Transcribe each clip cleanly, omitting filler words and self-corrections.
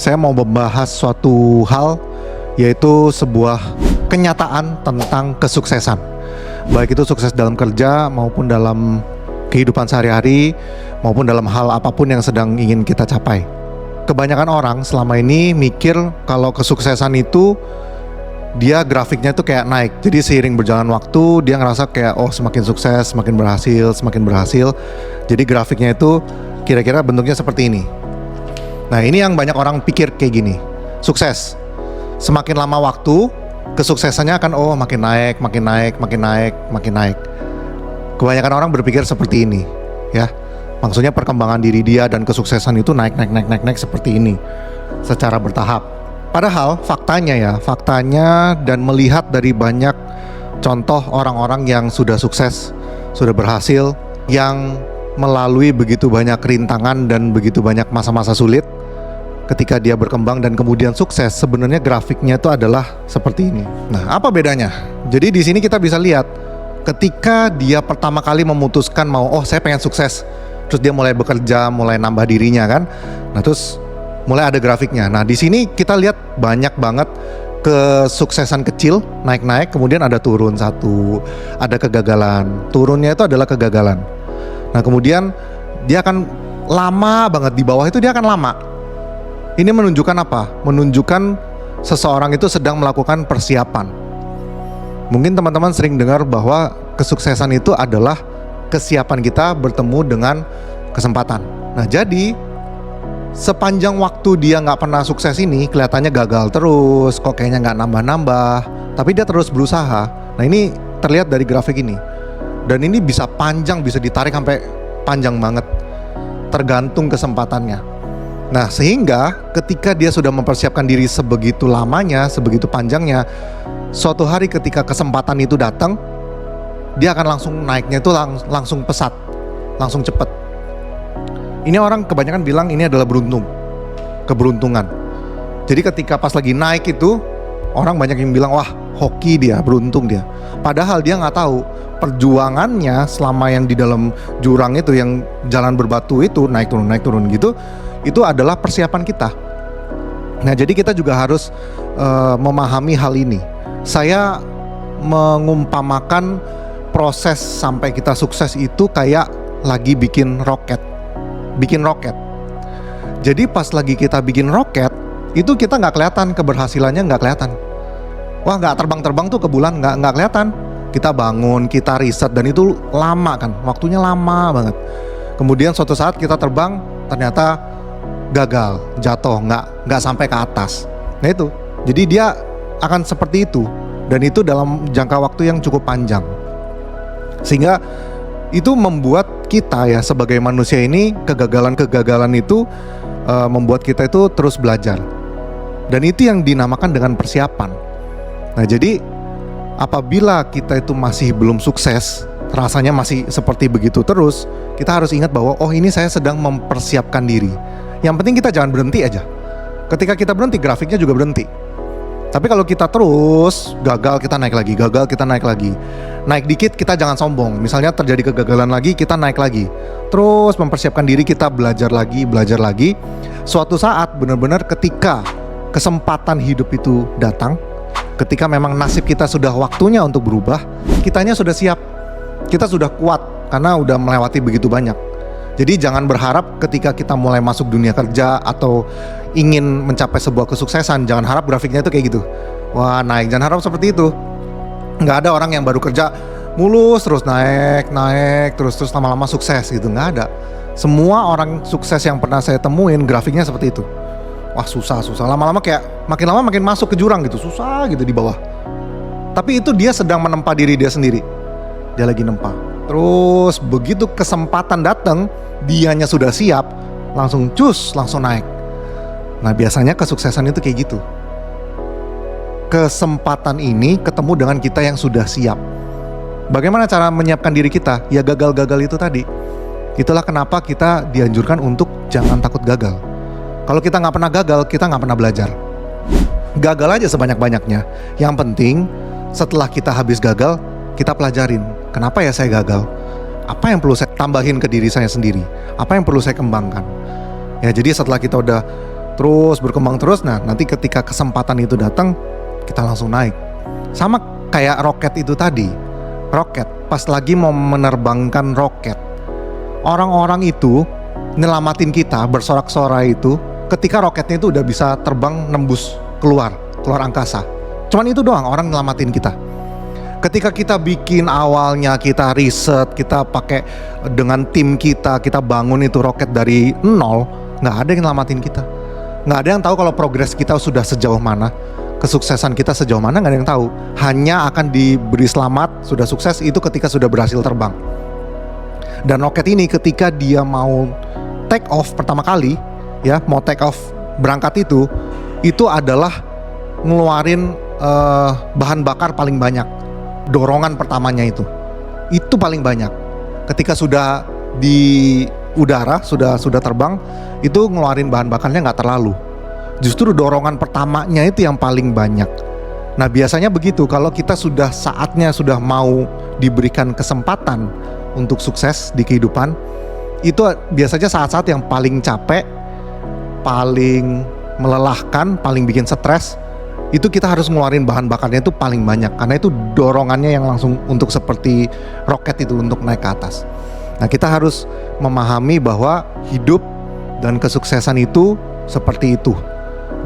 saya mau membahas suatu hal, yaitu sebuah kenyataan tentang kesuksesan. Baik itu sukses dalam kerja maupun dalam kehidupan sehari-hari, maupun dalam hal apapun yang sedang ingin kita capai. Kebanyakan orang selama ini mikir kalau kesuksesan itu dia grafiknya itu kayak naik. Jadi seiring berjalan waktu dia ngerasa kayak semakin sukses, semakin berhasil. Jadi grafiknya itu kira-kira bentuknya seperti ini. Nah, ini yang banyak orang pikir kayak gini. Sukses. Semakin lama waktu, kesuksesannya akan makin naik. Kebanyakan orang berpikir seperti ini, ya. Maksudnya perkembangan diri dia dan kesuksesan itu naik seperti ini secara bertahap. Padahal faktanya dan melihat dari banyak contoh orang-orang yang sudah sukses, sudah berhasil, yang melalui begitu banyak rintangan dan begitu banyak masa-masa sulit, ketika dia berkembang dan kemudian sukses, sebenarnya grafiknya itu adalah seperti ini. Nah, apa bedanya? Jadi di sini kita bisa lihat ketika dia pertama kali memutuskan saya pengen sukses, terus dia mulai bekerja, mulai nambah dirinya kan. Nah, terus mulai ada grafiknya. Nah, di sini kita lihat banyak banget kesuksesan kecil, naik, kemudian ada turun satu, ada kegagalan. Turunnya itu adalah kegagalan. Nah, kemudian dia akan lama banget di bawah itu, dia akan lama. Ini menunjukkan apa? Menunjukkan seseorang itu sedang melakukan persiapan. Mungkin teman-teman sering dengar bahwa kesuksesan itu adalah kesiapan kita bertemu dengan kesempatan. Nah, jadi sepanjang waktu dia nggak pernah sukses ini kelihatannya gagal terus, kok kayaknya nggak nambah-nambah, tapi dia terus berusaha. Nah, ini terlihat dari grafik ini. Dan ini bisa panjang, bisa ditarik sampai panjang banget, tergantung kesempatannya. Nah, sehingga ketika dia sudah mempersiapkan diri sebegitu lamanya, sebegitu panjangnya, suatu hari ketika kesempatan itu datang, dia akan langsung naiknya itu langsung pesat, langsung cepet. Ini orang kebanyakan bilang ini adalah keberuntungan. Jadi ketika pas lagi naik itu, orang banyak yang bilang, wah hoki dia, beruntung dia. Padahal dia nggak tahu perjuangannya selama yang di dalam jurang itu, yang jalan berbatu itu, naik turun gitu, itu adalah persiapan kita. Nah, jadi kita juga harus memahami hal ini. Saya mengumpamakan proses sampai kita sukses itu kayak lagi bikin roket. Jadi pas lagi kita bikin roket, itu kita nggak kelihatan keberhasilannya, nggak kelihatan. Wah, nggak terbang tuh ke bulan, nggak kelihatan. Kita bangun, kita riset, dan itu lama kan, waktunya lama banget. Kemudian suatu saat kita terbang, ternyata gagal, jatuh, nggak sampai ke atas. Nah itu, jadi dia akan seperti itu, dan itu dalam jangka waktu yang cukup panjang. Sehingga itu membuat kita ya sebagai manusia ini, kegagalan itu membuat kita itu terus belajar. Dan itu yang dinamakan dengan persiapan. Nah, jadi apabila kita itu masih belum sukses, rasanya masih seperti begitu terus, kita harus ingat bahwa ini saya sedang mempersiapkan diri. Yang penting kita jangan berhenti aja. Ketika kita berhenti, grafiknya juga berhenti. Tapi kalau kita terus gagal, kita naik lagi. Naik dikit, kita jangan sombong. Misalnya terjadi kegagalan lagi, kita naik lagi. Terus mempersiapkan diri, kita belajar lagi. Suatu saat benar-benar ketika kesempatan hidup itu datang, ketika memang nasib kita sudah waktunya untuk berubah, kitanya sudah siap. Kita sudah kuat karena udah melewati begitu banyak. Jadi jangan berharap ketika kita mulai masuk dunia kerja atau ingin mencapai sebuah kesuksesan, jangan harap grafiknya itu kayak gitu. Wah, naik, jangan harap seperti itu. Nggak ada orang yang baru kerja mulus terus naik terus lama-lama sukses gitu, nggak ada. Semua orang sukses yang pernah saya temuin grafiknya seperti itu. Wah, susah, lama-lama kayak makin lama makin masuk ke jurang gitu, susah gitu di bawah. Tapi itu dia sedang menempa diri dia sendiri. Dia lagi nempa. Terus begitu kesempatan datang, dianya sudah siap, langsung naik. Nah, biasanya kesuksesan itu kayak gitu. Kesempatan ini ketemu dengan kita yang sudah siap. Bagaimana cara menyiapkan diri kita? Ya gagal-gagal itu tadi. Itulah kenapa kita dianjurkan untuk jangan takut gagal. Kalau kita nggak pernah gagal, kita nggak pernah belajar. Gagal aja sebanyak-banyaknya. Yang penting setelah kita habis gagal, kita pelajarin. Kenapa ya saya gagal? Apa yang perlu saya tambahin ke diri saya sendiri? Apa yang perlu saya kembangkan? Ya, jadi setelah kita udah berkembang terus. Nah, nanti ketika kesempatan itu datang, kita langsung naik. Sama kayak roket itu tadi. Roket, pas lagi mau menerbangkan roket, orang-orang itu nyelamatin kita bersorak-sorai itu ketika roketnya itu udah bisa terbang nembus keluar angkasa. Cuman itu doang orang nyelamatin kita. Ketika kita bikin awalnya, kita riset, kita pakai dengan tim kita bangun itu roket dari nol, nggak ada yang nyelamatin kita. Nggak ada yang tahu kalau progres kita sudah sejauh mana, kesuksesan kita sejauh mana, nggak ada yang tahu. Hanya akan diberi selamat, sudah sukses itu ketika sudah berhasil terbang. Dan roket ini ketika dia mau take off pertama kali, ya mau take off berangkat itu adalah ngeluarin bahan bakar paling banyak. Dorongan pertamanya itu paling banyak. Ketika sudah di udara, sudah terbang, itu ngeluarin bahan bakarnya nggak terlalu. Justru dorongan pertamanya itu yang paling banyak. Nah biasanya begitu, kalau kita sudah saatnya sudah mau diberikan kesempatan untuk sukses di kehidupan, itu biasanya saat-saat yang paling capek, paling melelahkan, paling bikin stres. Itu kita harus ngeluarin bahan bakarnya itu paling banyak, karena itu dorongannya yang langsung untuk seperti roket itu untuk naik ke atas. Nah kita harus memahami bahwa hidup dan kesuksesan itu seperti itu.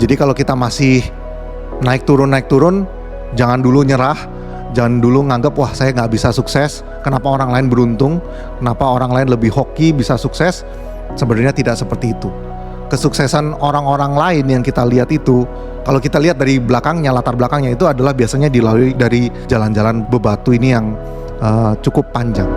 Jadi kalau kita masih naik turun, jangan dulu nyerah, jangan dulu nganggap wah saya nggak bisa sukses, kenapa orang lain beruntung, kenapa orang lain lebih hoki bisa sukses. Sebenarnya tidak seperti itu. Kesuksesan orang-orang lain yang kita lihat itu, kalau kita lihat dari belakangnya, latar belakangnya itu adalah biasanya dilalui dari jalan-jalan bebatu ini yang cukup panjang.